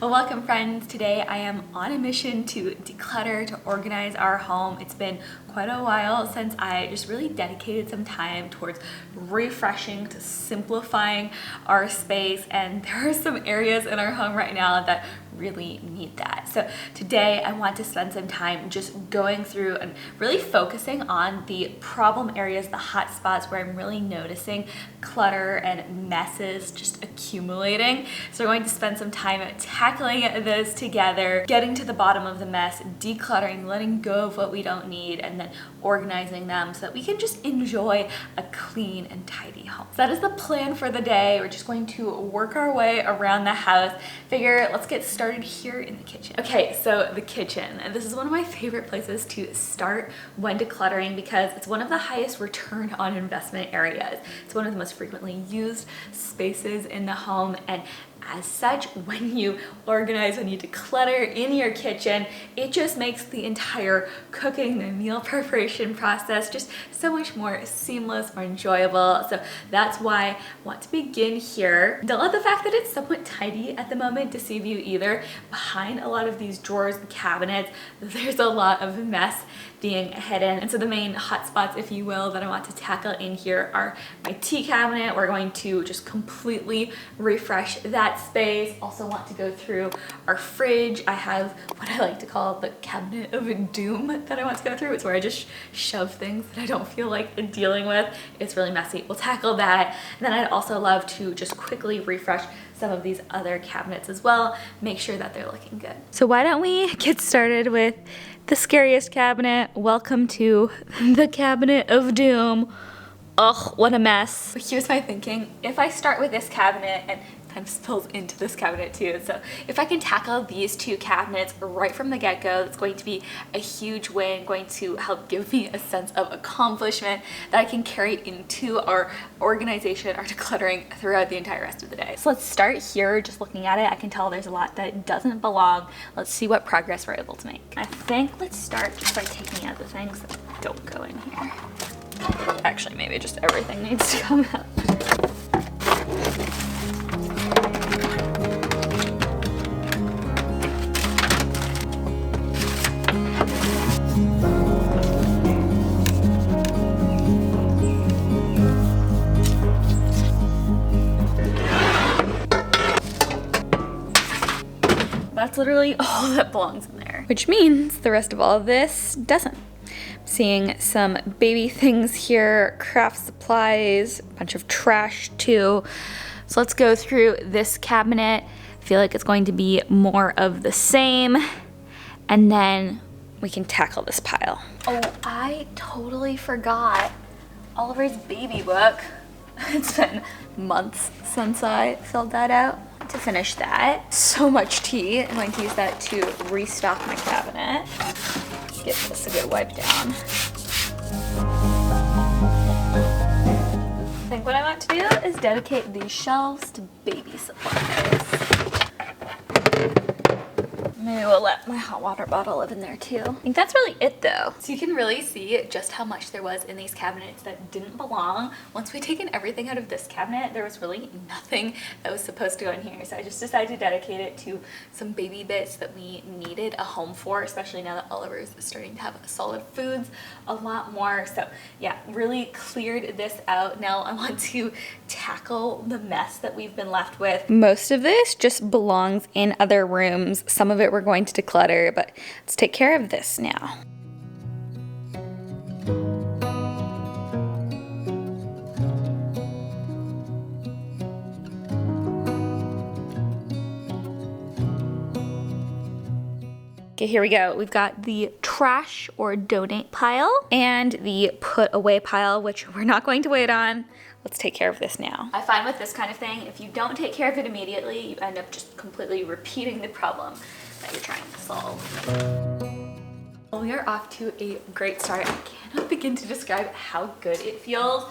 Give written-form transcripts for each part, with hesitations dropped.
Well, welcome friends. Today I am on a mission to declutter, to organize our home. It's been quite a while since I just really dedicated some time towards refreshing, to simplifying our space, and there are some areas in our home right now that really need that. So today I want to spend some time just going through and really focusing on the problem areas, the hot spots where I'm really noticing clutter and messes just accumulating. So we're going to spend some time tackling those together, getting to the bottom of the mess, decluttering, letting go of what we don't need, and then organizing them so that we can just enjoy a clean and tidy home. So that is the plan for the day. We're just going to work our way around the house. Let's get started here in the kitchen. Okay, so the kitchen. This is one of my favorite places to start when decluttering because it's one of the highest return on investment areas. It's one of the most frequently used spaces in the home, and as such, when you organize, when you declutter in your kitchen, it just makes the entire cooking, the meal preparation process just so much more seamless, more enjoyable. So that's why I want to begin here. Don't let the fact that it's somewhat tidy at the moment deceive you either. Behind a lot of these drawers and cabinets, there's a lot of mess being hidden. And so the main hot spots, if you will, that I want to tackle in here are my tea cabinet. We're going to just completely refresh that space. Also want to go through our fridge. I have what I like to call the cabinet of doom that I want to go through. It's where I just shove things that I don't feel like dealing with. It's really messy. We'll tackle that. And then I'd also love to just quickly refresh some of these other cabinets as well. Make sure that they're looking good. So why don't we get started with the scariest cabinet. Welcome to the cabinet of doom. Ugh, what a mess. But here's my thinking. If I start with this cabinet, and kind of spills into this cabinet too. So if I can tackle these two cabinets right from the get-go, it's going to be a huge win, going to help give me a sense of accomplishment that I can carry into our organization, our decluttering throughout the entire rest of the day. So let's start here. Just looking at it, I can tell there's a lot that doesn't belong. Let's see what progress we're able to make. I think let's start just by taking out the things that don't go in here. Actually, maybe just everything needs to come out. That's literally all that belongs in there, which means the rest of all of this doesn't. Seeing some baby things here, craft supplies, a bunch of trash too. So let's go through this cabinet. I feel like it's going to be more of the same, and then we can tackle this pile. Oh, I totally forgot Oliver's baby book. It's been months since I filled that out. To finish that, so much tea. I'm going to use that to restock my cabinet. Give this a good wipe down. I think what I want to do is dedicate these shelves to baby supplies. Maybe we'll let my hot water bottle live in there too. I think that's really it though. So you can really see just how much there was in these cabinets that didn't belong. Once we'd taken everything out of this cabinet, there was really nothing that was supposed to go in here. So I just decided to dedicate it to some baby bits that we needed a home for, especially now that Oliver's starting to have solid foods a lot more. So yeah, really cleared this out. Now I want to tackle the mess that we've been left with. Most of this just belongs in other rooms. Some of it we're going to declutter, but let's take care of this now. Okay, here we go. We've got the trash or donate pile and the put away pile, which we're not going to wait on. Let's take care of this now. I find with this kind of thing, if you don't take care of it immediately, you end up just completely repeating the problem that you're trying to solve. Well, we are off to a great start. I cannot begin to describe how good it feels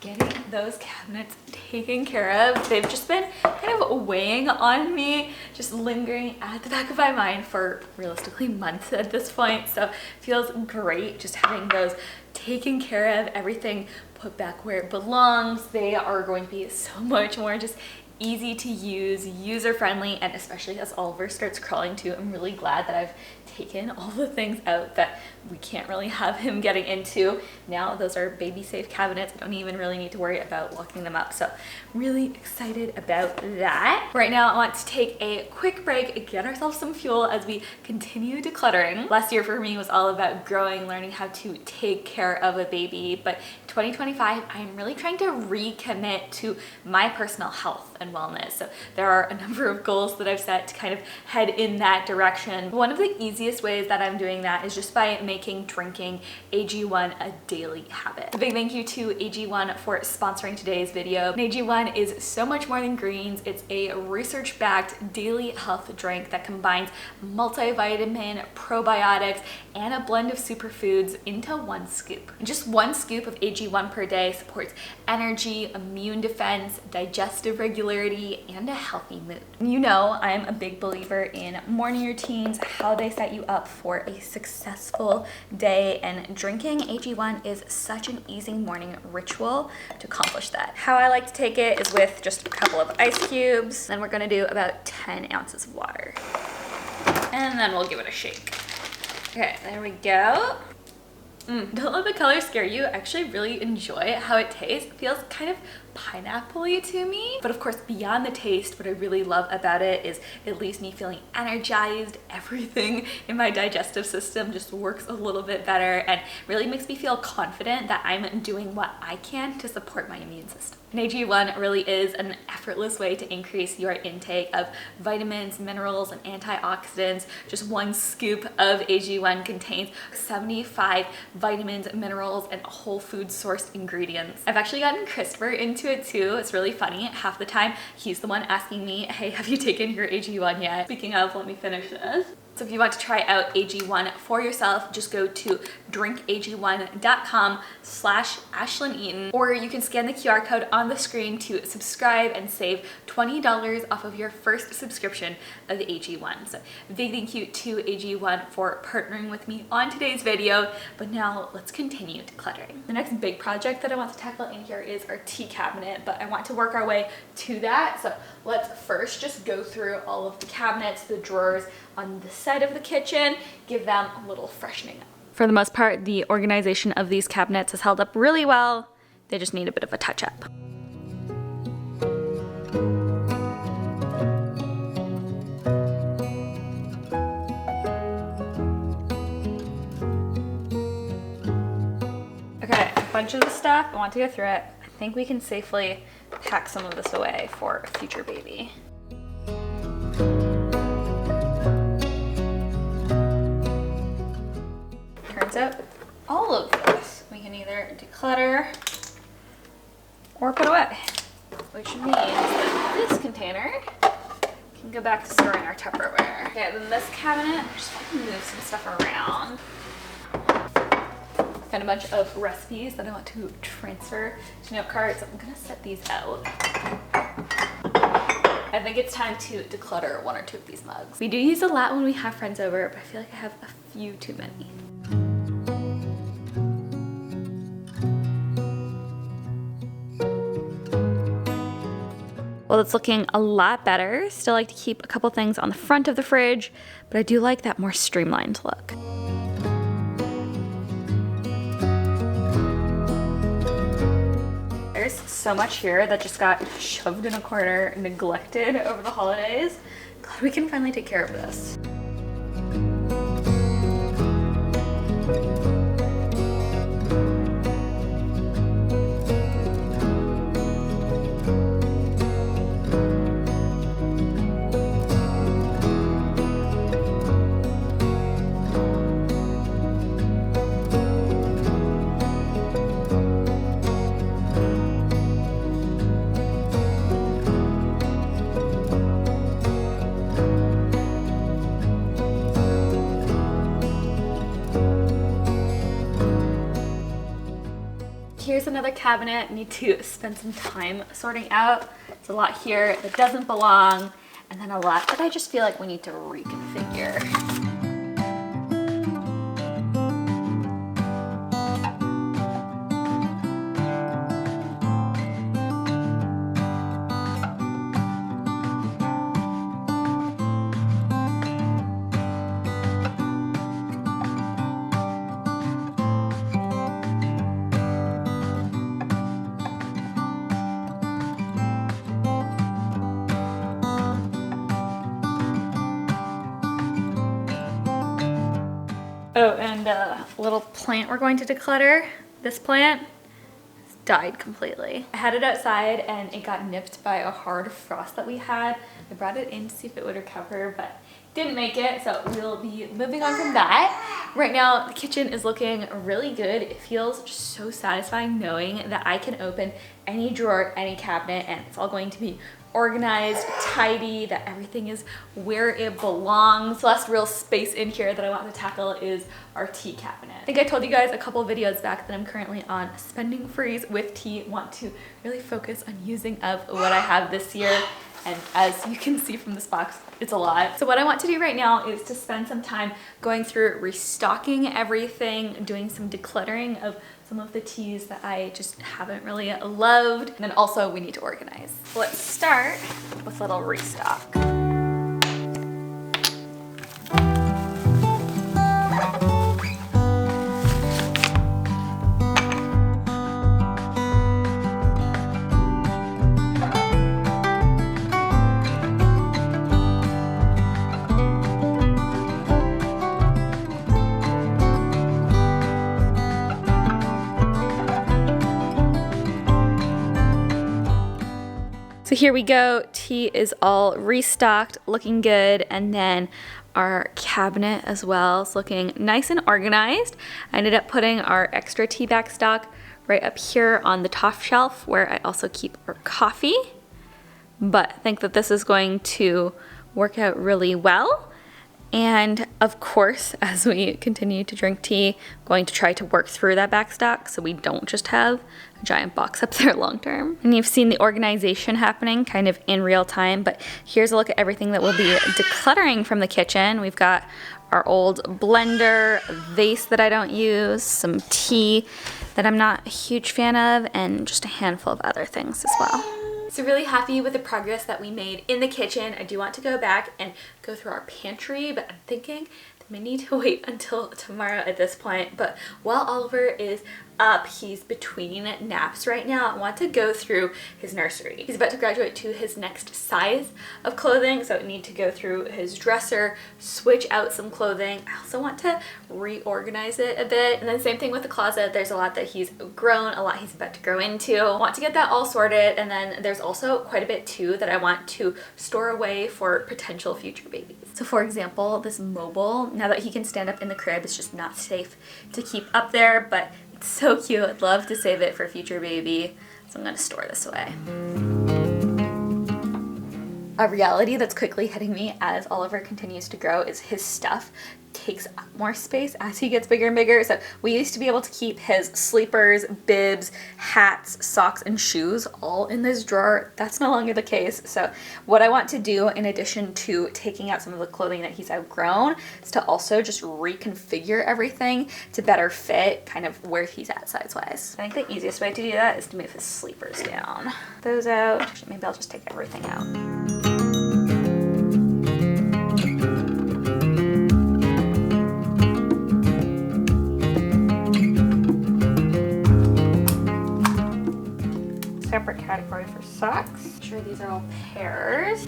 getting those cabinets taken care of. They've just been kind of weighing on me, just lingering at the back of my mind for realistically months at this point. So it feels great just having those taken care of, everything put back where it belongs. They are going to be so much more just easy to use, user-friendly, and especially as Oliver starts crawling too, I'm really glad that I've taken all the things out that we can't really have him getting into. Now those are baby safe cabinets. I don't even really need to worry about locking them up. So really excited about that. Right now I want to take a quick break, get ourselves some fuel as we continue decluttering. Last year for me was all about growing, learning how to take care of a baby, but 2025 I'm really trying to recommit to my personal health and wellness. So there are a number of goals that I've set to kind of head in that direction. One of the easiest ways that I'm doing that is just by making drinking AG1 a daily habit. A big thank you to AG1 for sponsoring today's video. AG1 is so much more than greens. It's a research-backed daily health drink that combines multivitamin, probiotics, and a blend of superfoods into one scoop. Just one scoop of AG1 per day supports energy, immune defense, digestive regularity, and a healthy mood. You know, I'm a big believer in morning routines, how they set you up for a successful day, and drinking AG1 is such an easy morning ritual to accomplish that. How I like to take it is with just a couple of ice cubes. Then we're gonna do about 10 ounces of water. And then we'll give it a shake. Okay, there we go. Don't let the color scare you. I actually really enjoy how it tastes. It feels kind of pineapple-y to me. But of course, beyond the taste, what I really love about it is it leaves me feeling energized. Everything in my digestive system just works a little bit better and really makes me feel confident that I'm doing what I can to support my immune system. And AG1 really is an effortless way to increase your intake of vitamins, minerals, and antioxidants. Just one scoop of AG1 contains 75 vitamins, minerals, and whole food sourced ingredients. I've actually gotten Christopher into it too. It's really funny. Half the time, he's the one asking me, hey, have you taken your AG1 yet? Speaking of, let me finish this. So if you want to try out AG1 for yourself, just go to drinkag1.com/Ashlynne Eaton, or you can scan the QR code on the screen to subscribe and save $20 off of your first subscription of AG1. So big thank you to AG1 for partnering with me on today's video, but now let's continue decluttering. The next big project that I want to tackle in here is our tea cabinet, but I want to work our way to that. So let's first just go through all of the cabinets, the drawers on the side of the kitchen, give them a little freshening up. For the most part, the organization of these cabinets has held up really well. They just need a bit of a touch up. Okay, a bunch of the stuff, I want to go through it. I think we can safely pack some of this away for a future baby. Turns out all of this we can either declutter or put away, which means that this container can go back to storing our Tupperware. Okay, then this cabinet, I just want to move some stuff around. Found a bunch of recipes that I want to transfer to note cards. I'm gonna set these out. I think it's time to declutter one or two of these mugs. We do use a lot when we have friends over, but I feel like I have a few too many. Well, it's looking a lot better. Still like to keep a couple things on the front of the fridge, but I do like that more streamlined look. There's so much here that just got shoved in a corner, neglected over the holidays. Glad we can finally take care of this. Here's another cabinet I need to spend some time sorting out. There's a lot here that doesn't belong, and then a lot that I just feel like we need to reconfigure. Oh, and a little plant we're going to declutter. This plant died completely. I had it outside and it got nipped by a hard frost that we had. I brought it in to see if it would recover, but didn't make it, so we'll be moving on from that. Right now, the kitchen is looking really good. It feels just so satisfying knowing that I can open any drawer, any cabinet, and it's all going to be organized, tidy, that everything is where it belongs. The last real space in here that I want to tackle is our tea cabinet. I think I told you guys a couple videos back that I'm currently on a spending freeze with tea. Want to really focus on using up what I have this year. And as you can see from this box, it's a lot. So what I want to do right now is to spend some time going through restocking everything, doing some decluttering of some of the teas that I just haven't really loved. And then also we need to organize. Let's start with a little restock. So here we go, tea is all restocked, looking good, and then our cabinet as well is looking nice and organized. I ended up putting our extra tea bag stock right up here on the top shelf where I also keep our coffee, but I think that this is going to work out really well. And of course, as we continue to drink tea, I'm going to try to work through that back stock so we don't just have a giant box up there long term. And you've seen the organization happening kind of in real time, but here's a look at everything that we'll be decluttering from the kitchen. We've got our old blender, a vase that I don't use, some tea that I'm not a huge fan of, and just a handful of other things as well. So really happy with the progress that we made in the kitchen. I do want to go back and go through our pantry, but I'm thinking that we need to wait until tomorrow at this point. But while Oliver is up, he's between naps right now, I want to go through his nursery. He's about to graduate to his next size of clothing, so I need to go through his dresser, switch out some clothing. I also want to reorganize it a bit. And then same thing with the closet. There's a lot that he's grown, a lot he's about to grow into. I want to get that all sorted, and then there's also quite a bit too that I want to store away for potential future babies. So for example, this mobile, now that he can stand up in the crib, it's just not safe to keep up there, but it's so cute. I'd love to save it for a future baby, so I'm going to store this away. A reality that's quickly hitting me as Oliver continues to grow is his stuff takes up more space as he gets bigger and bigger. So we used to be able to keep his sleepers, bibs, hats, socks, and shoes all in this drawer. That's no longer the case. So what I want to do, in addition to taking out some of the clothing that he's outgrown, is to also just reconfigure everything to better fit kind of where he's at size-wise. I think the easiest way to do that is to move his sleepers down. Those out. Actually, maybe I'll just take everything out. Separate category for socks. Make sure these are all pairs.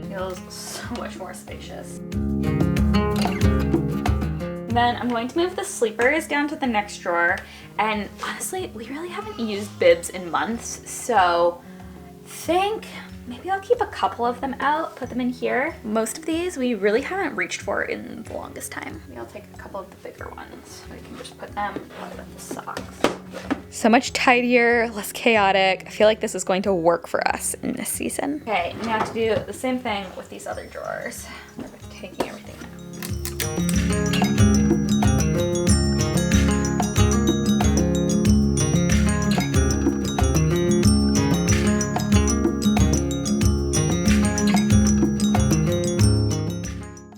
Feels so much more spacious. Then I'm going to move the sleepers down to the next drawer, and honestly, we really haven't used bibs in months, so I think maybe I'll keep a couple of them out, put them in here. Most of these we really haven't reached for in the longest time. Maybe I'll take a couple of the bigger ones. We can just put them with the socks. So much tidier, less chaotic. I feel like this is going to work for us in this season. Okay, now to do the same thing with these other drawers. We're taking everything out.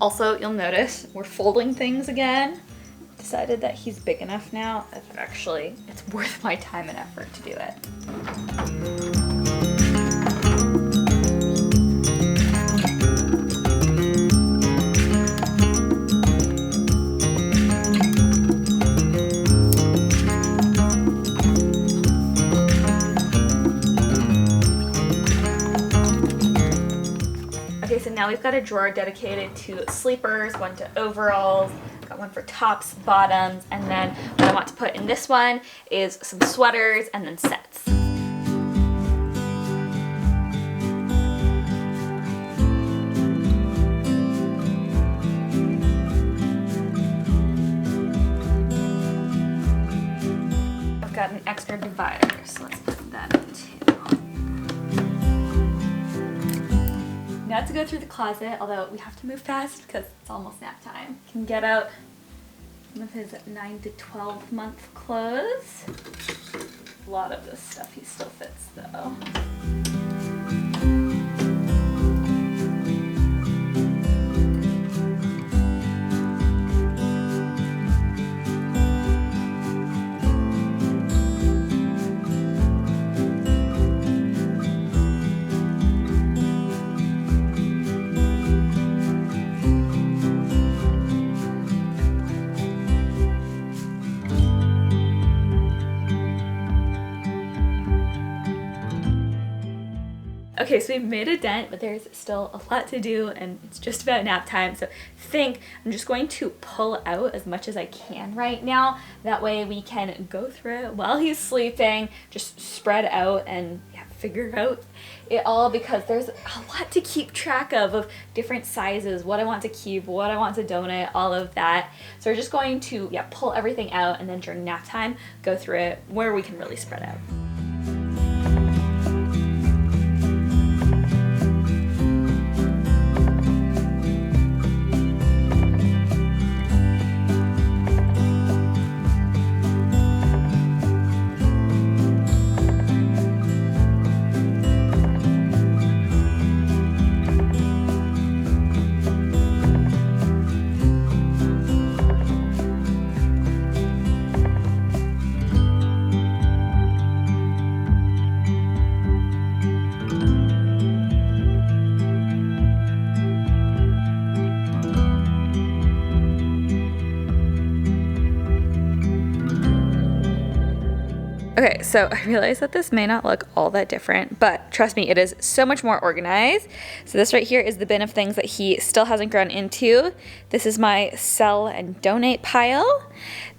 Also, you'll notice we're folding things again. Decided that he's big enough now that actually it's worth my time and effort to do it. always got a drawer dedicated to sleepers, one to overalls, got one for tops, bottoms, and then what I want to put in this one is some sweaters and then sets. I've got an extra divider, so let's put that in too. Now to go through the closet, although we have to move fast because it's almost nap time. Can get out some of his 9 to 12 month clothes. A lot of this stuff he still fits though. Okay, so we've made a dent, but there's still a lot to do and it's just about nap time. So I think I'm just going to pull out as much as I can right now. That way we can go through it while he's sleeping, just spread out and figure out it all, because there's a lot to keep track of different sizes, what I want to keep, what I want to donate, all of that. So we're just going to pull everything out and then during nap time, go through it where we can really spread out. Okay, so I realize that this may not look all that different, but trust me, it is so much more organized. So this right here is the bin of things that he still hasn't grown into. This is my sell and donate pile.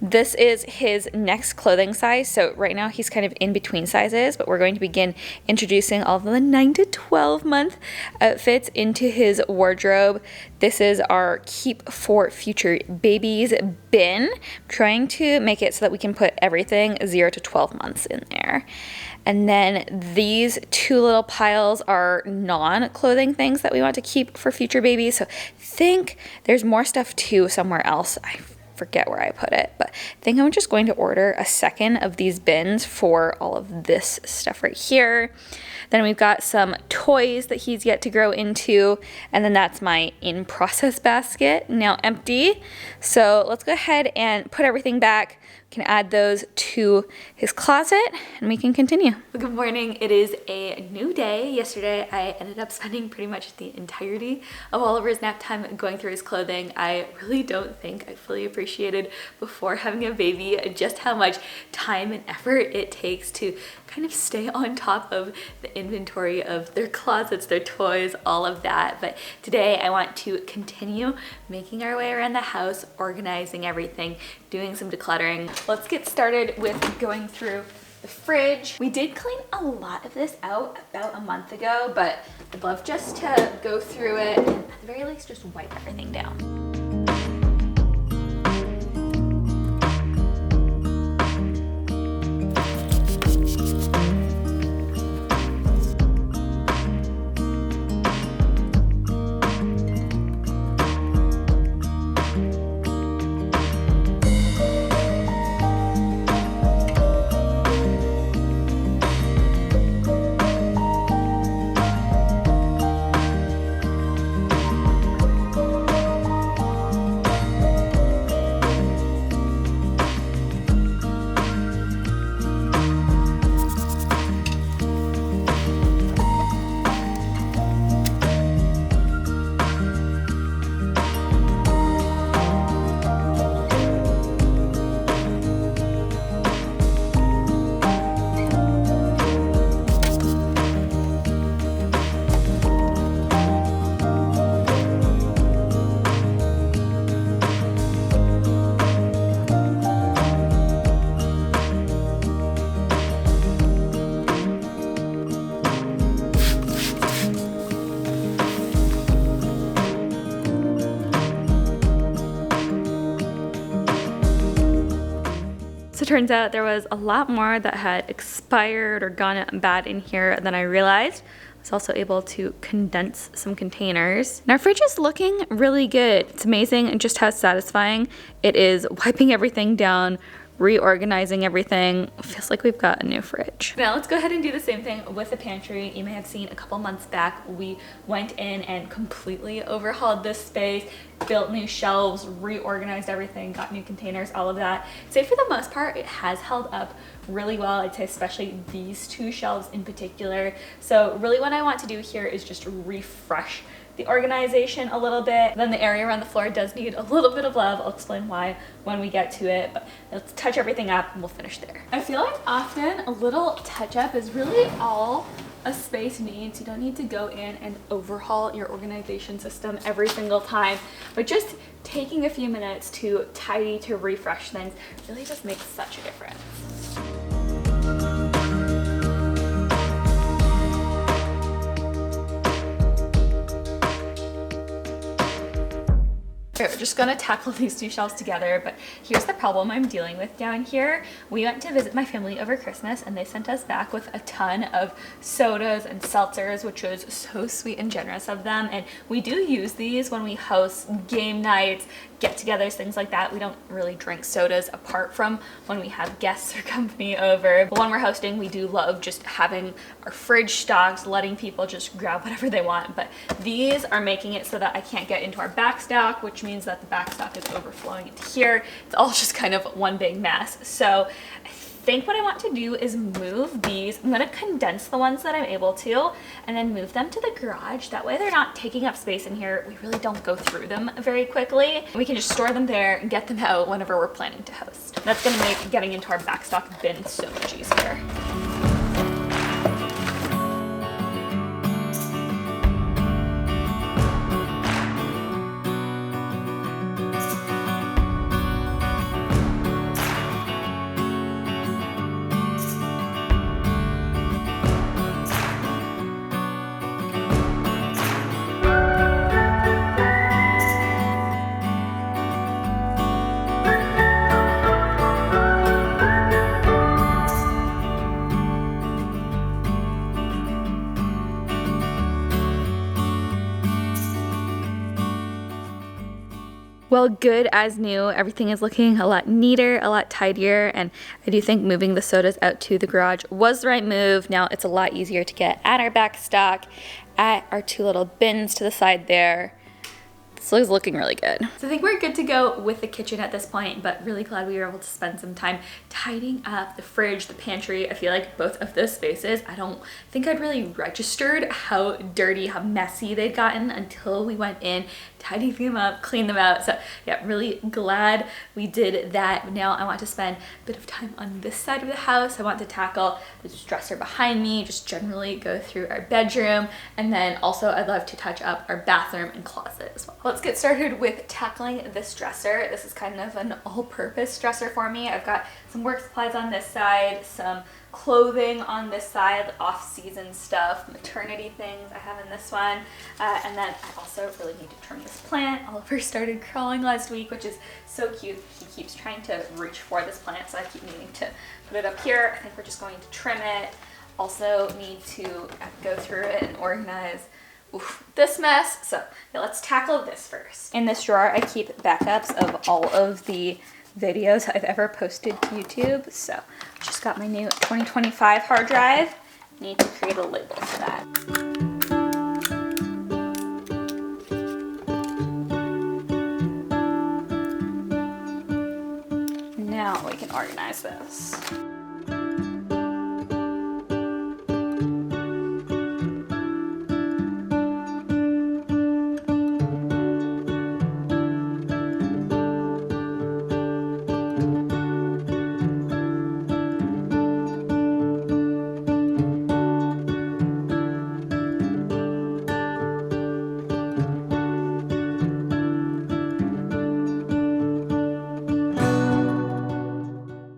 This is his next clothing size. So right now he's kind of in between sizes, but we're going to begin introducing all of the 9 to 12 month outfits into his wardrobe. This is our keep for future babies bin. I'm trying to make it so that we can put everything 0 to 12 months in there. And then these two little piles are non-clothing things that we want to keep for future babies. So I think there's more stuff too somewhere else. I forget where I put it, but I think I'm just going to order a second of these bins for all of this stuff right here. Then we've got some toys that he's yet to grow into, and then that's my in-process basket, now empty. So let's go ahead and put everything back. We can add those to his closet and we can continue. Good morning. It is a new day. Yesterday I ended up spending pretty much the entirety of Oliver's nap time going through his clothing. I really don't think I fully appreciated before having a baby just how much time and effort it takes to kind of stay on top of the inventory of their closets, their toys, all of that. But today I want to continue making our way around the house, organizing everything, doing some decluttering. Let's get started with going through the fridge. We did clean a lot of this out about a month ago, but I'd love just to go through it and at the very least just wipe everything down. So it turns out there was a lot more that had expired or gone bad in here than I realized. I was also able to condense some containers. And our fridge is looking really good. It's amazing just how satisfying it is wiping everything down, reorganizing everything. It feels like we've got a new fridge. Now let's go ahead and do the same thing with the pantry. You may have seen a couple months back, we went in and completely overhauled this space, built new shelves, reorganized everything, got new containers, all of that. So for the most part, it has held up really well. I'd say especially these two shelves in particular. So really what I want to do here is just refresh the organization a little bit. Then the area around the floor does need a little bit of love. I'll explain why when we get to it, but let's touch everything up and we'll finish there. I feel like often a little touch up is really all a space needs. You don't need to go in and overhaul your organization system every single time, but just taking a few minutes to tidy, to refresh things really just makes such a difference. Okay, we're just gonna tackle these two shelves together, but here's the problem I'm dealing with down here. We went to visit my family over Christmas and they sent us back with a ton of sodas and seltzers, which was so sweet and generous of them. And we do use these when we host game nights, get-togethers, things like that. We don't really drink sodas apart from when we have guests or company over. But when we're hosting, we do love just having our fridge stocked, letting people just grab whatever they want. But these are making it so that I can't get into our back stock, which means that the back stock is overflowing into here. It's all just kind of one big mess. So I think what I want to do is move these. I'm gonna condense the ones that I'm able to and then move them to the garage. That way they're not taking up space in here. We really don't go through them very quickly. We can just store them there and get them out whenever we're planning to host. That's gonna make getting into our backstock bin so much easier. Well, good as new. Everything is looking a lot neater, a lot tidier, and I do think moving the sodas out to the garage was the right move. Now it's a lot easier to get at our back stock, at our two little bins to the side there. This is looking really good. So I think we're good to go with the kitchen at this point, but really glad we were able to spend some time tidying up the fridge, the pantry. I feel like both of those spaces, I don't think I'd really registered how dirty, how messy they'd gotten until we went in, tidied them up, cleaned them out. So yeah, really glad we did that. Now I want to spend a bit of time on this side of the house. I want to tackle the dresser behind me, just generally go through our bedroom, and then also I'd love to touch up our bathroom and closet as well. Let's get started with tackling this dresser. This is kind of an all-purpose dresser for me. I've got some work supplies on this side, some clothing on this side, off-season stuff, maternity things I have in this one, and then I also really need to trim this plant. Oliver started crawling last week, which is so cute. He keeps trying to reach for this plant, so I keep needing to put it up here. I think we're just going to trim it. Also need to go through it and organize this mess. So yeah, let's tackle this first. In this drawer, I keep backups of all of the videos I've ever posted to YouTube. So just got my new 2025 hard drive. Need to create a label for that. Now we can organize this.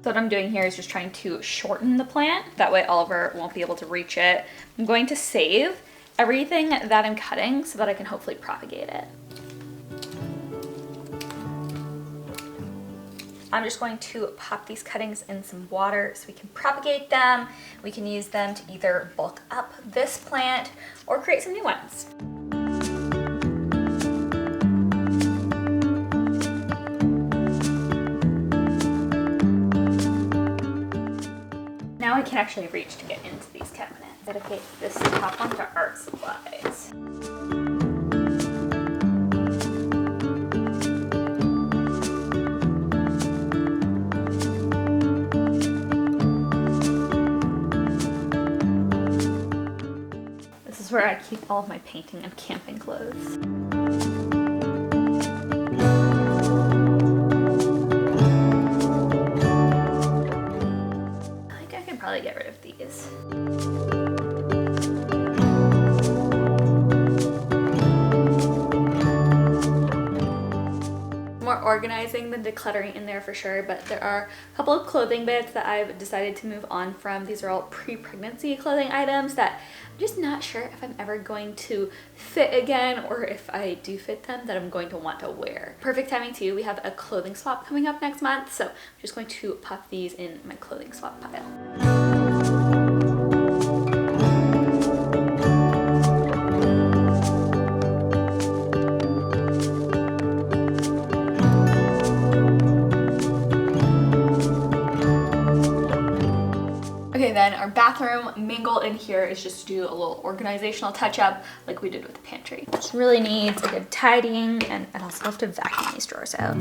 So what I'm doing here is just trying to shorten the plant. That way Oliver won't be able to reach it. I'm going to save everything that I'm cutting so that I can hopefully propagate it. I'm just going to pop these cuttings in some water so we can propagate them. We can use them to either bulk up this plant or create some new ones. Now I can actually reach to get into these cabinets. Dedicate this top one to art supplies. This is where I keep all of my painting and camping clothes. Probably get rid of these. More organizing than decluttering in there for sure, but there are a couple of clothing bits that I've decided to move on from. These are all pre-pregnancy clothing items that I'm just not sure if I'm ever going to fit again, or if I do fit them that I'm going to want to wear. Perfect timing too, we have a clothing swap coming up next month, so I'm just going to pop these in my clothing swap pile. Okay, then our bathroom mingle in here is just to do a little organizational touch up like we did with the pantry. This really needs a good tidying, and I'd also have to vacuum these drawers out.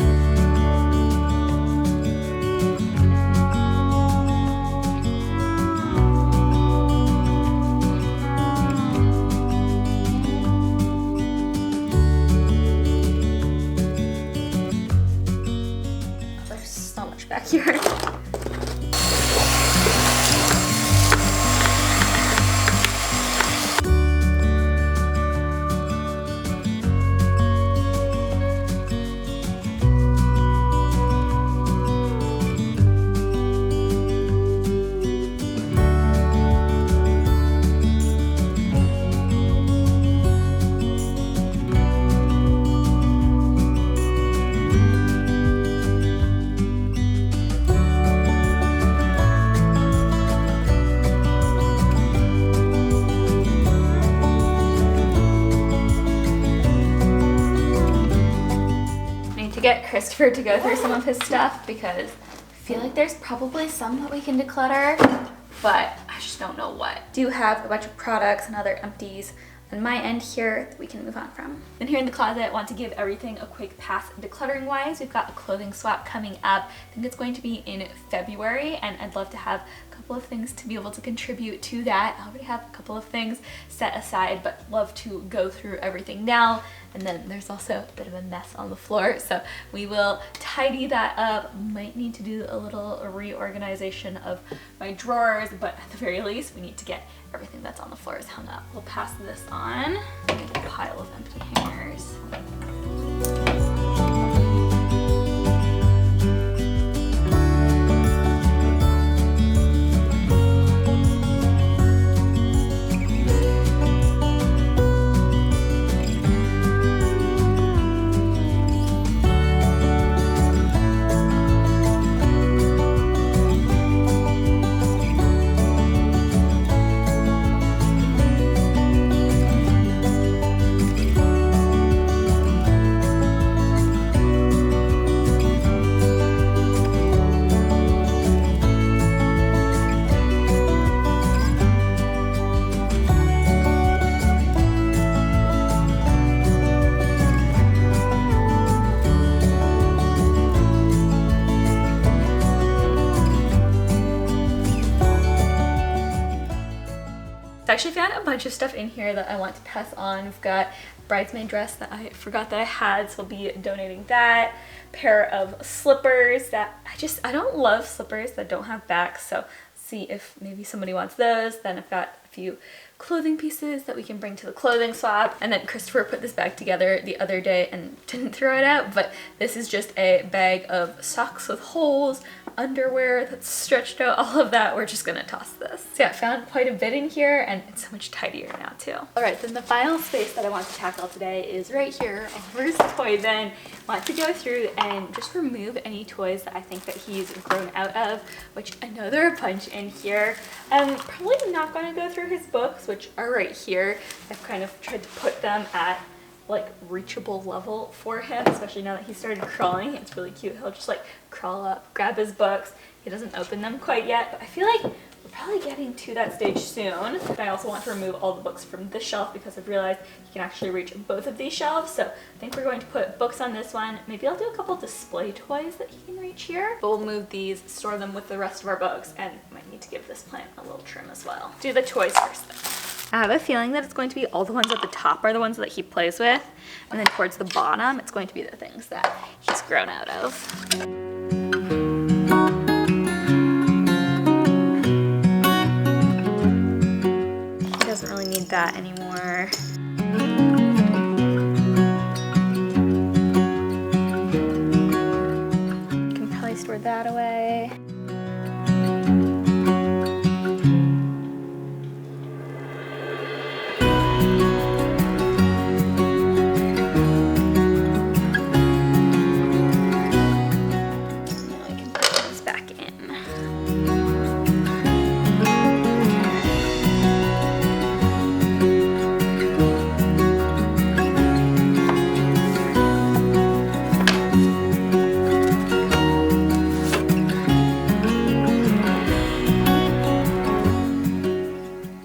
There's so much back here. Get Christopher to go through some of his stuff because I feel like there's probably some that we can declutter, but I just don't know what. Do have a bunch of products and other empties on my end here that we can move on from. Then here in the closet, I want to give everything a quick pass decluttering wise. We've got a clothing swap coming up. I think it's going to be in February, and I'd love to have a couple of things to be able to contribute to that. I already have a couple of things set aside, but love to go through everything now. And then there's also a bit of a mess on the floor, so we will tidy that up. Might need to do a little reorganization of my drawers, but at the very least, we need to get everything that's on the floors hung up. We'll pass this on. A pile of empty hangers. I actually found a bunch of stuff in here that I want to pass on. We've got a bridesmaid dress that I forgot that I had, so I'll be donating that. Pair of slippers that I don't love slippers that don't have backs, so see if maybe somebody wants those. Then I've got a few clothing pieces that we can bring to the clothing swap. And then Christopher put this bag together the other day and didn't throw it out, but this is just a bag of socks with holes, underwear that's stretched out, all of that. We're just gonna toss this. So yeah, I found quite a bit in here and it's so much tidier now too. All right, then the final space that I want to tackle today is right here, Oliver's toy bin. I want to go through and just remove any toys that I think that he's grown out of, which I know there are a bunch in here. I'm probably not gonna go through his books, which are right here. I've kind of tried to put them at like reachable level for him, especially now that he started crawling. It's really cute. He'll just like crawl up, grab his books. He doesn't open them quite yet, but I feel like we're probably getting to that stage soon. I also want to remove all the books from this shelf because I've realized you can actually reach both of these shelves. So I think we're going to put books on this one. Maybe I'll do a couple display toys that he can reach here. But we'll move these, store them with the rest of our books, and might need to give this plant a little trim as well. Do the toys first though. I have a feeling that it's going to be all the ones at the top are the ones that he plays with, and then towards the bottom it's going to be the things that he's grown out of. He doesn't really need that anymore. You can probably store that away.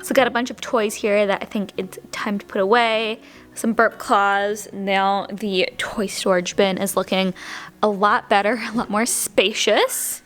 So got a bunch of toys here that I think it's time to put away. Some burp claws. Now the toy storage bin is looking a lot better, a lot more spacious.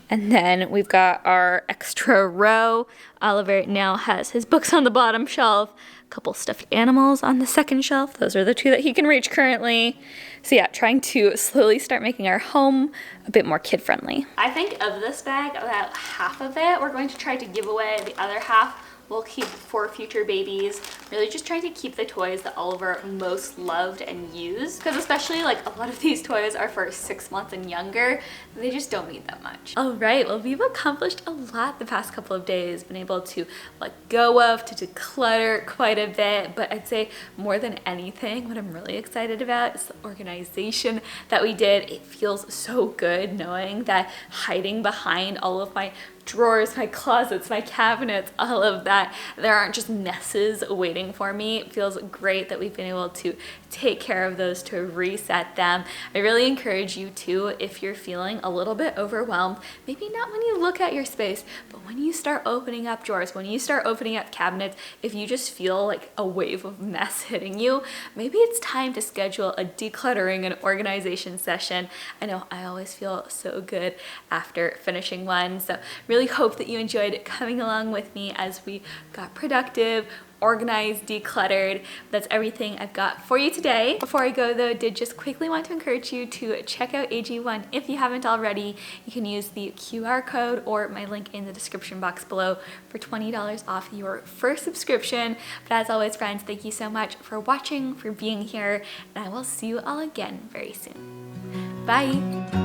And then we've got our extra row. Oliver now has his books on the bottom shelf, a couple stuffed animals on the second shelf. Those are the two that he can reach currently. So yeah, trying to slowly start making our home a bit more kid-friendly. I think of this bag, about half of it, we're going to try to give away. The other half we'll keep for future babies. Really just trying to keep the toys that Oliver most loved and used, because especially like a lot of these toys are for 6 months and younger. They just don't need that much. All right, well, we've accomplished a lot the past couple of days, been able to let go of, to declutter quite a bit, but I'd say more than anything, what I'm really excited about is the organization that we did. It feels so good knowing that hiding behind all of my drawers, my closets, my cabinets, all of that, there aren't just messes waiting for me. It feels great that we've been able to take care of those, to reset them. I really encourage you to, if you're feeling a little bit overwhelmed, maybe not when you look at your space, but when you start opening up drawers, when you start opening up cabinets, if you just feel like a wave of mess hitting you, maybe it's time to schedule a decluttering and organization session. I know I always feel so good after finishing one, so really hope that you enjoyed coming along with me as we got productive, organized, decluttered. That's everything I've got for you today. Before I go though, I did just quickly want to encourage you to check out AG1 if you haven't already. You can use the QR code or my link in the description box below for $20 off your first subscription. But as always, friends, thank you so much for watching, for being here, and I will see you all again very soon. Bye!